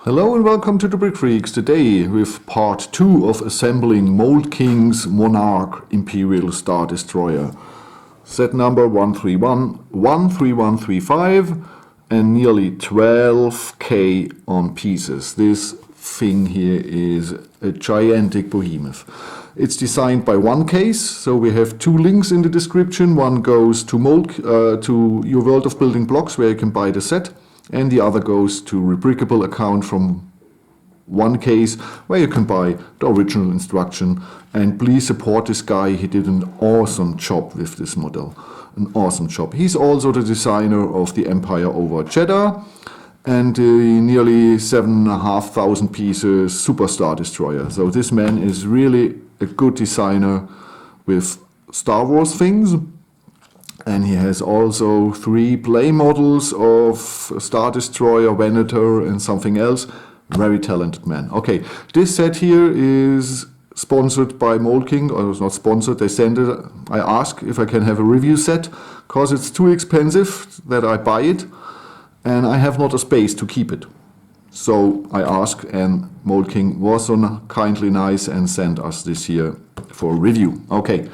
Hello and welcome to the Brick Freaks. Today with part 2 of assembling Mould King's Monarch Imperial Star Destroyer. Set number 13135 and nearly 12k on pieces. This thing here is a gigantic behemoth. It's designed by One Case, so we have two links in the description. One goes to to your World of Building Blocks where you can buy the set. And the other goes to Rebrickable account from One Case where you can buy the original instruction. And please support this guy. He did an awesome job with this model. An awesome job. He's also the designer of the Empire over Jeddah and the nearly 7,500 pieces Superstar Destroyer. So this man is really a good designer with Star Wars things. And he has also 3 play models of Star Destroyer, Venator and something else. Very talented man. Okay, this set here is sponsored by Mould King, or it's not sponsored, they send it. I ask if I can have a review set, because it's too expensive that I buy it, and I have not a space to keep it. So I asked, and Mould King was so kindly nice and sent us this here for review. Okay,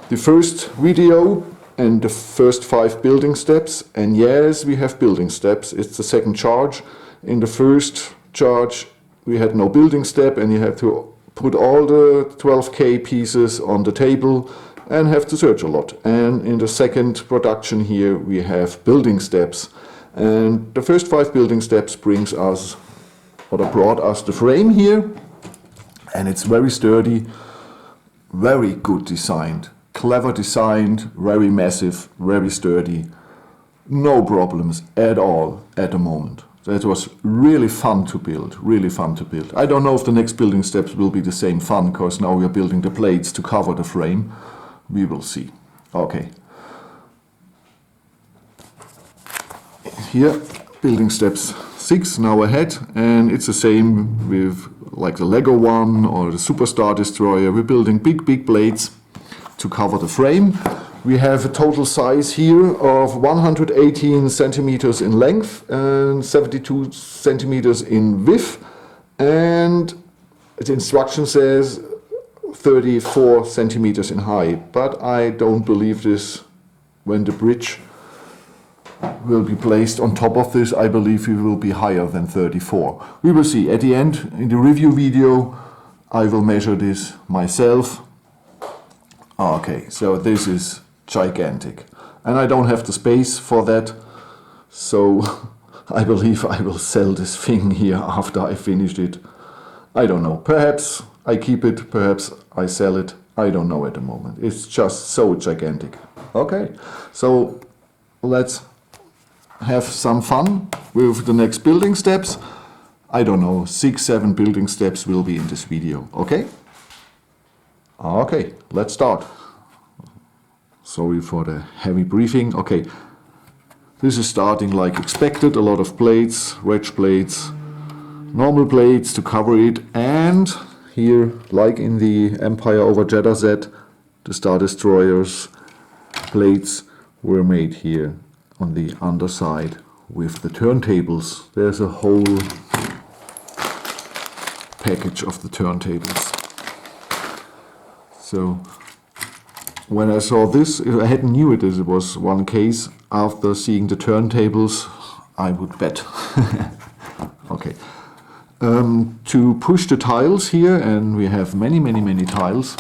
the first video and the first 5 building steps, and yes, we have building steps. It's the second charge. In the first charge we had no building step, and you have to put all the 12k pieces on the table and have to search a lot. And in the second production here we have building steps, and the first 5 building steps brought us the frame here, and it's very sturdy, very good designed. Clever designed, very massive, very sturdy. No problems at all at the moment. That was really fun to build, really fun to build. I don't know if the next building steps will be the same fun, because now we are building the plates to cover the frame. We will see. Okay. Here, building steps 6 now ahead, and it's the same with like the Lego one or the Superstar Destroyer. We're building big plates to cover the frame. We have a total size here of 118 centimeters in length and 72 centimeters in width, and the instruction says 34 centimeters in height, but I don't believe this. When the bridge will be placed on top of this, I believe it will be higher than 34. We will see. At the end, in the review video, I will measure this myself. Okay, so this is gigantic, and I don't have the space for that, so I believe I will sell this thing here after I finished it. I don't know, perhaps I keep it, perhaps I sell it, I don't know at the moment. It's just so gigantic. Okay, so let's have some fun with the next building steps. I don't know, 6-7 building steps will be in this video, okay? Okay, let's start. Sorry for the heavy briefing. Okay, this is starting like expected. A lot of plates, wedge plates, normal plates to cover it. And here, like in the Empire over Jeddah set, the Star Destroyers plates were made here on the underside with the turntables. There's a whole package of the turntables. So when I saw this, I hadn't knew it was One Case. After seeing the turntables, I would bet. Okay. To push the tiles here, and we have many tiles.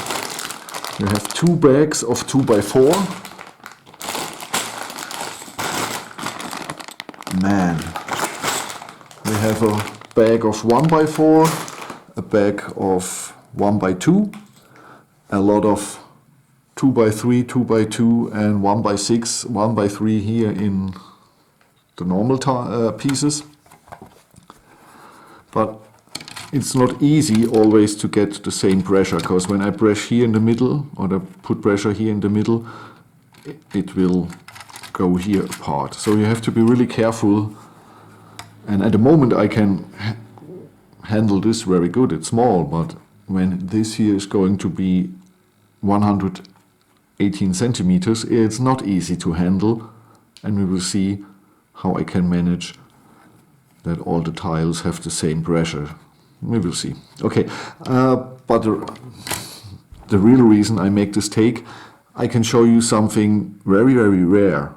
We have 2 bags of 2x4. Man. We have a bag of 1x4, a bag of 1x2. A lot of 2x3, 2x2 and 1x6, 1x3 here in the normal pieces. But it's not easy always to get the same pressure, because when I press here in the middle, or I put pressure here in the middle, it will go here apart. So you have to be really careful. And at the moment I can handle this very good. It's small, but when this here is going to be 118 centimeters, it's not easy to handle, and we will see how I can manage that all the tiles have the same pressure. We will see. Okay, but the real reason I make this take, I can show you something very, very rare.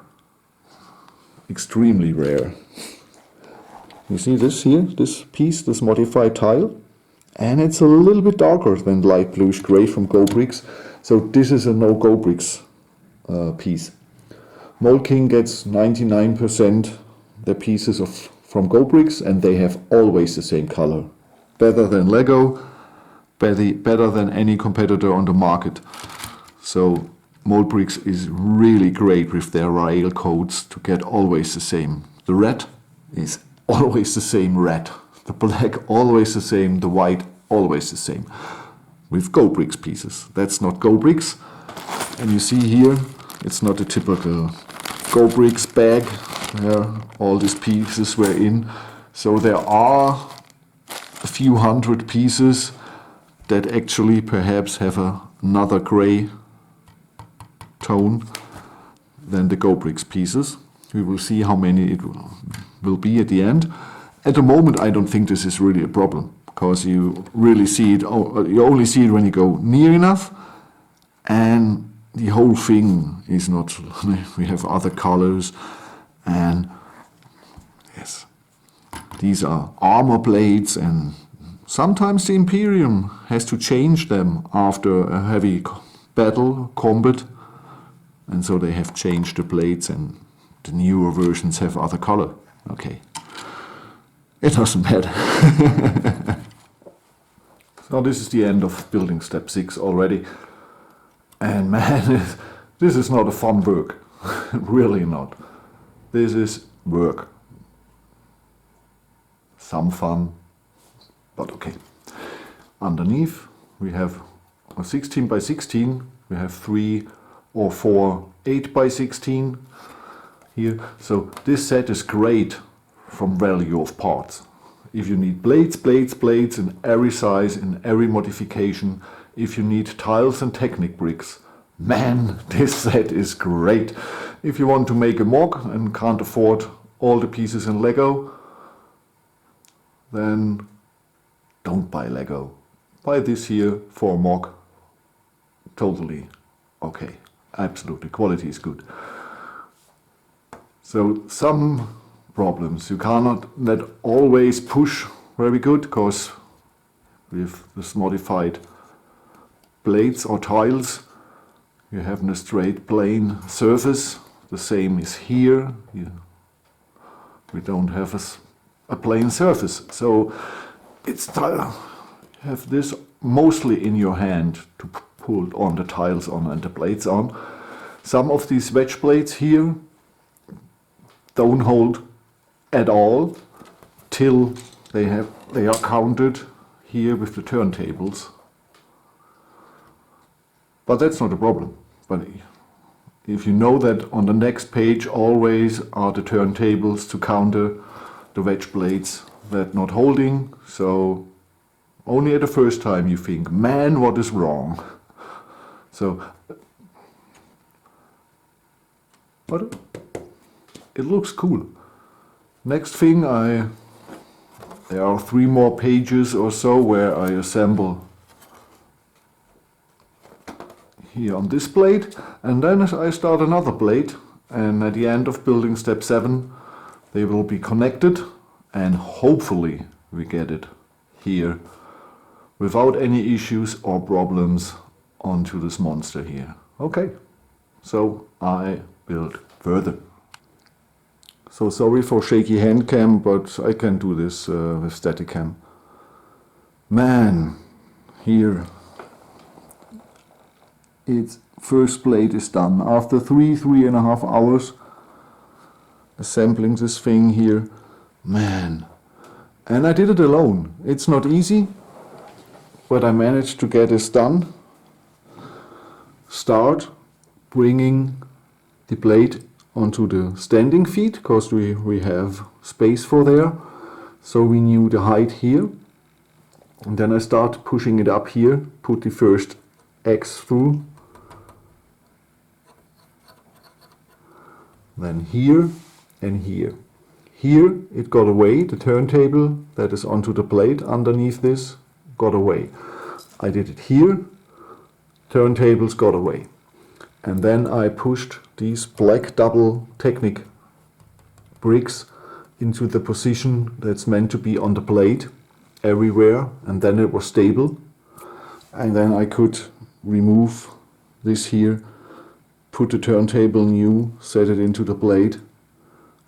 Extremely rare. You see this here, this piece, this modified tile? And it's a little bit darker than light bluish gray from Go Bricks. So this is a no Go Bricks piece. Mould King gets 99% their pieces from Go Bricks, and they have always the same color. Better than Lego, better than any competitor on the market. So Mould Bricks is really great with their rail codes to get always the same. The red is always the same red. The black always the same, the white always the same. With Go Bricks pieces. That's not Go Bricks. And you see here, it's not a typical Go Bricks bag where all these pieces were in. So there are a few hundred pieces that actually perhaps have another gray tone than the Go Bricks pieces. We will see how many it will be at the end. At the moment, I don't think this is really a problem, because you really see it, you only see it when you go near enough, and the whole thing is not, we have other colors, and yes, these are armor blades, and sometimes the Imperium has to change them after a heavy battle, combat, and so they have changed the blades, and the newer versions have other color. Okay. It doesn't matter. So this is the end of building step 6 already. And man, this is not a fun work. Really not. This is work. Some fun, but okay. Underneath we have a 16 by 16. We have 3 or 4 8 by 16 here. So this set is great from value of parts. If you need blades in every size, in every modification, if you need tiles and Technic bricks, man, this set is great. If you want to make a MOG and can't afford all the pieces in Lego, then don't buy Lego. Buy this here for a MOG. Totally okay. Absolutely, quality is good. So some problems. You cannot always push very good, because with this modified blades or tiles, you have a straight plane surface. The same is here. We don't have a plane surface. So it's have this mostly in your hand to pull on the tiles on and the blades on. Some of these wedge blades here don't hold at all till they are counted here with the turntables. But that's not a problem. But if you know that on the next page always are the turntables to counter the wedge blades that not holding, so only at the first time you think, man, what is wrong? So, but it looks cool. Next thing, there are 3 more pages or so where I assemble here on this blade, and then I start another blade, and at the end of building step 7 they will be connected, and hopefully we get it here without any issues or problems onto this monster here. Okay, so I build further. So sorry for shaky hand cam, but I can do this with static cam. Man, here its first blade is done. After 3.5 hours assembling this thing here, man. And I did it alone. It's not easy, but I managed to get this done. Start bringing the blade onto the standing feet, because we have space for there. So we knew the height here. And then I start pushing it up here, put the first X through. Then here and here. Here it got away, the turntable that is onto the plate underneath this got away. I did it here, turntables got away. And then I pushed these black double Technic bricks into the position that's meant to be on the plate everywhere, and then it was stable. And then I could remove this here, put the turntable new, set it into the plate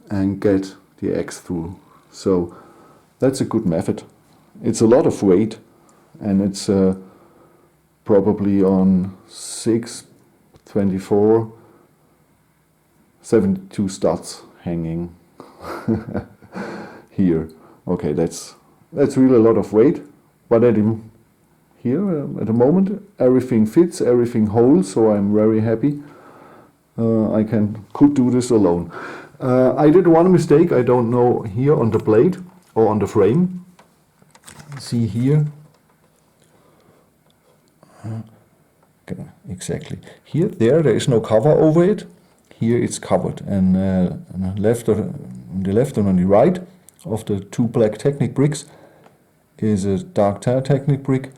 and get the X through. So that's a good method. It's a lot of weight, and it's probably on 6, 24, 72 studs hanging here. Okay, that's really a lot of weight, but here at the moment everything fits, everything holds, so I'm very happy. I could do this alone. I did one mistake, I don't know, here on the blade or on the frame. See here. Okay, exactly. Here, there is no cover over it. Here it's covered, and on the left and on the right of the two black Technic bricks is a dark Technic brick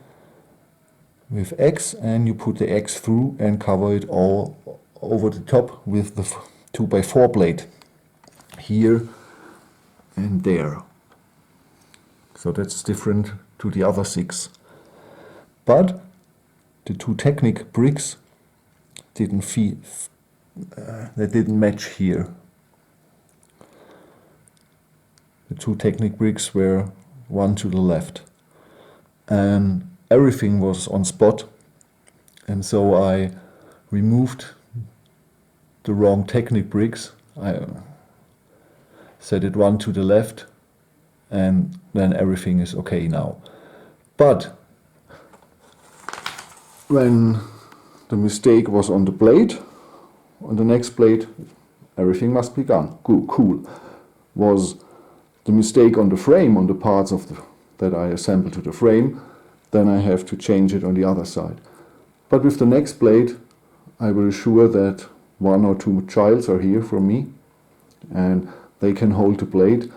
with X, and you put the X through and cover it all over the top with the 2x4 blade here and there. So that's different to the other 6. But the two Technic bricks didn't they didn't match here. The two Technic bricks were one to the left, and everything was on spot, and so I removed the wrong Technic bricks. I set it one to the left, and then everything is okay now. But when the mistake was on the blade, on the next blade, everything must be gone. Cool. Was the mistake on the frame, on the parts of that I assembled to the frame, then I have to change it on the other side. But with the next blade, I will assure that 1 or 2 childs are here for me, and they can hold the blade.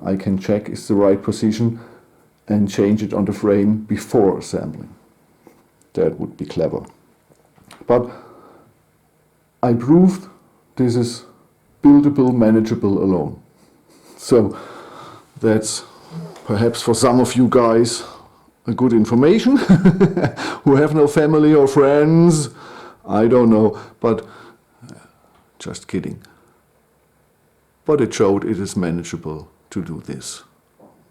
I can check it's the right position and change it on the frame before assembling. That would be clever. But I proved this is buildable, manageable alone. So that's perhaps for some of you guys a good information who have no family or friends. I don't know, but just kidding. But it showed it is manageable to do this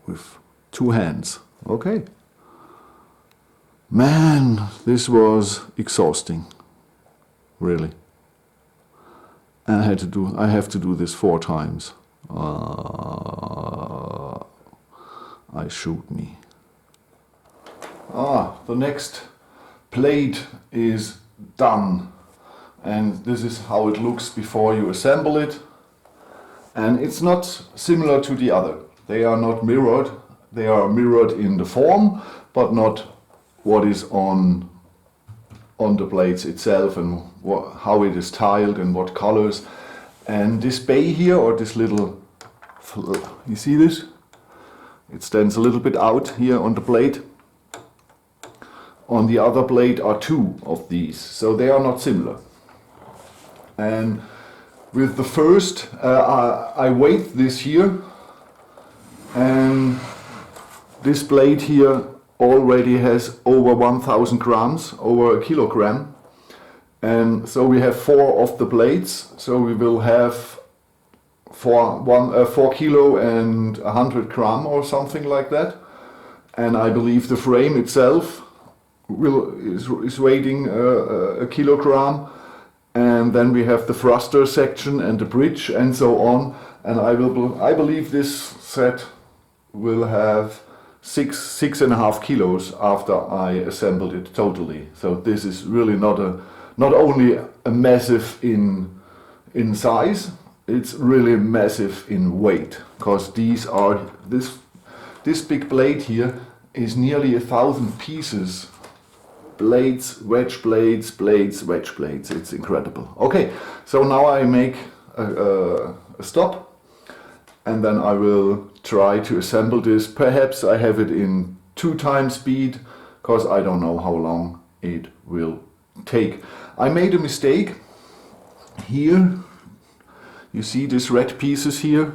with 2 hands. Okay. Man, this was exhausting. Really. And I have to do this 4 times. I shoot me. The next plate is done. And this is how it looks before you assemble it. And it's not similar to the other. They are not mirrored. They are mirrored in the form, but not what is on the plates itself, and how it is tiled and what colors. And this bay here, or this little, you see this? It stands a little bit out here on the plate. On the other plate are 2 of these, so they are not similar. And with the first, I weighed this here, and this blade here already has over 1,000 grams, over a kilogram. And so we have 4 of the blades, so we will have 4 kilo and 100 gram or something like that. And I believe the frame itself is weighing a kilogram. And then we have the thruster section and the bridge and so on. And I believe this set will have 6.5 kilos after I assembled it totally. So this is really not only a massive in size, it's really massive in weight, because this big blade here is nearly 1,000 pieces. Blades, wedge blades, wedge blades. It's incredible. Okay, so now I make a stop, and then I will try to assemble this. Perhaps I have it in 2 times speed, because I don't know how long it will take. I made a mistake here. You see these red pieces here?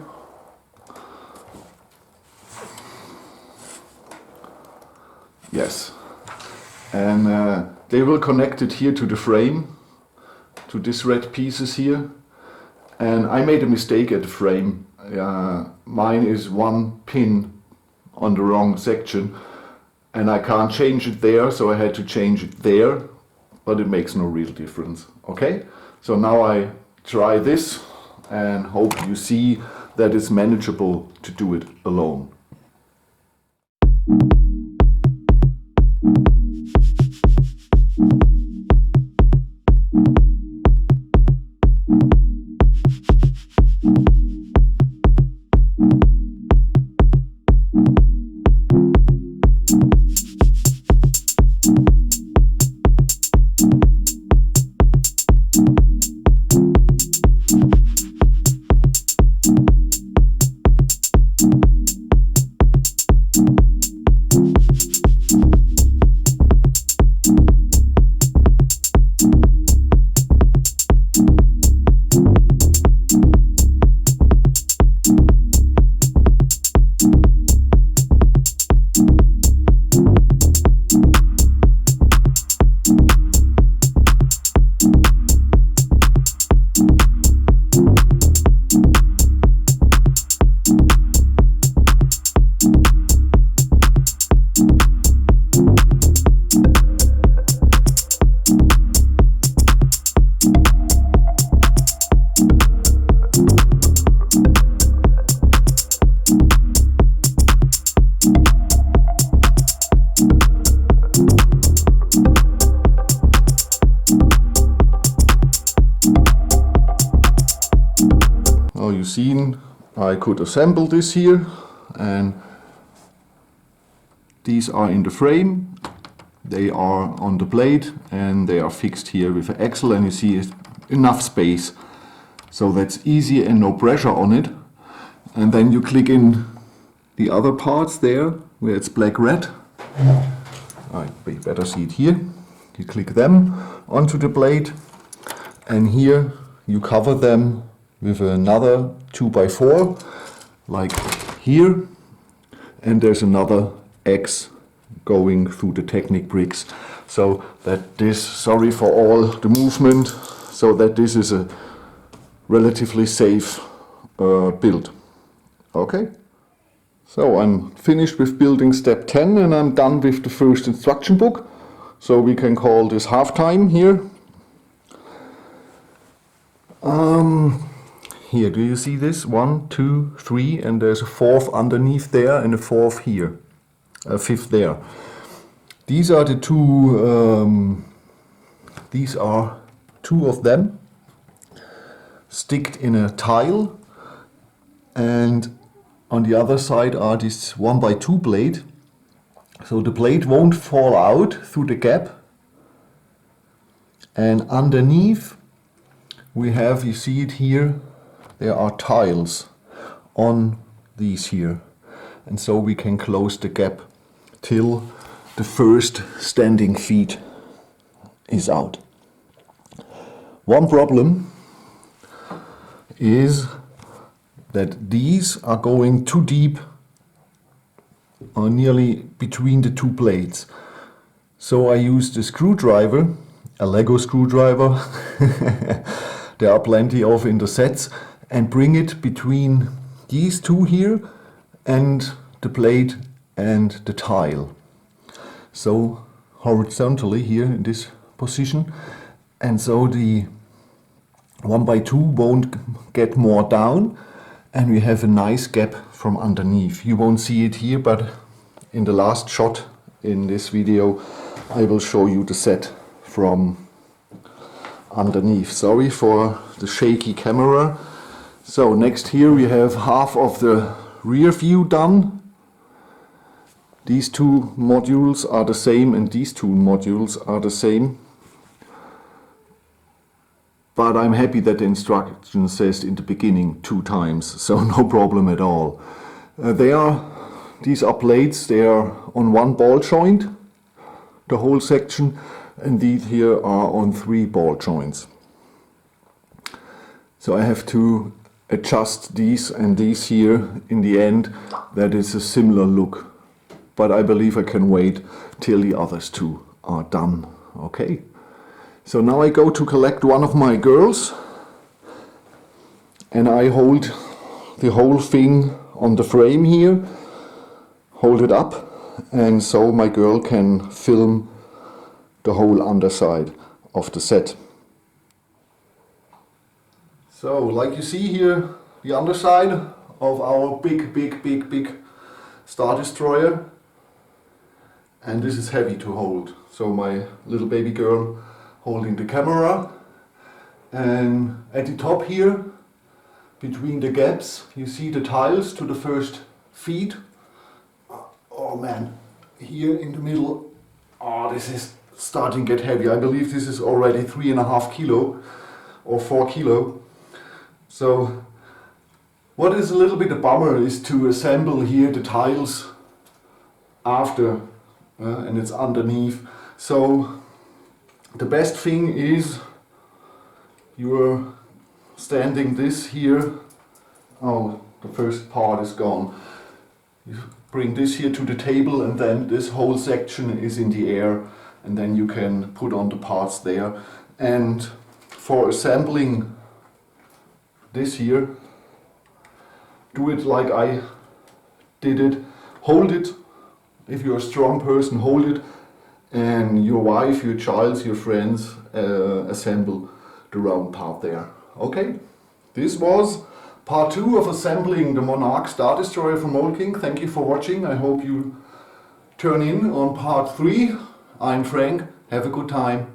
Yes. And they will connect it here to the frame, to these red pieces here. And I made a mistake at the frame. Mine is 1 pin on the wrong section, and I can't change it there, so I had to change it there, but it makes no real difference. Okay, so now I try this and hope you see that it's manageable to do it alone. You've seen I could assemble this here, and these are in the frame, they are on the blade, and they are fixed here with an axle, and you see enough space, so that's easy and no pressure on it. And then you click in the other parts there where it's black-red. We better see it here. You click them onto the blade, and here you cover them with another 2x4, like here, and there's another X going through the Technic bricks, so that this, sorry for all the movement, so that this is a relatively safe build. Okay, so I'm finished with building step 10, and I'm done with the first instruction book, so we can call this half-time here. Here, do you see this? 1, 2, 3, and there's a 4th underneath there and a 4th here, a 5th there. These are the two, these are 2 of them sticked in a tile, and on the other side are this 1x2 blade, so the blade won't fall out through the gap. And underneath we have, you see it here, there are tiles on these here, and so we can close the gap till the first standing feet is out. One problem is that these are going too deep, or nearly between the 2 blades. So I used a screwdriver, a Lego screwdriver, there are plenty of in the sets, and bring it between these 2 here and the blade and the tile. So horizontally here in this position, and so the 1x2 won't get more down, and we have a nice gap from underneath. You won't see it here, but in the last shot in this video I will show you the set from underneath. Sorry for the shaky camera. So next here we have half of the rear view done. These 2 modules are the same, and these 2 modules are the same. But I'm happy that the instruction says in the beginning 2 times, so no problem at all. These are plates, they are on 1 ball joint, the whole section, and these here are on 3 ball joints. So I have to adjust these and these here in the end, that is a similar look. But I believe I can wait till the others 2 are done. Okay. So now I go to collect one of my girls, and I hold the whole thing on the frame here, hold it up, and so my girl can film the whole underside of the set. So like you see here, the underside of our big Star Destroyer, and this is heavy to hold. So my little baby girl holding the camera, and at the top here, between the gaps, you see the tiles to the first feet. Oh man, here in the middle, oh, this is starting to get heavy. I believe this is already 3.5 kilo or 4 kilo. So what is a little bit a bummer is to assemble here the tiles after, and it's underneath. So the best thing is you're standing this here. Oh, the first part is gone. You bring this here to the table, and then this whole section is in the air, and then you can put on the parts there. And for assembling this here, do it like I did it. Hold it. If you're a strong person, hold it. And your wife, your child, your friends assemble the round part there. Okay, this was part 2 of assembling the Monarch Star Destroyer from Mould King. Thank you for watching. I hope you turn in on part 3. I'm Frank. Have a good time.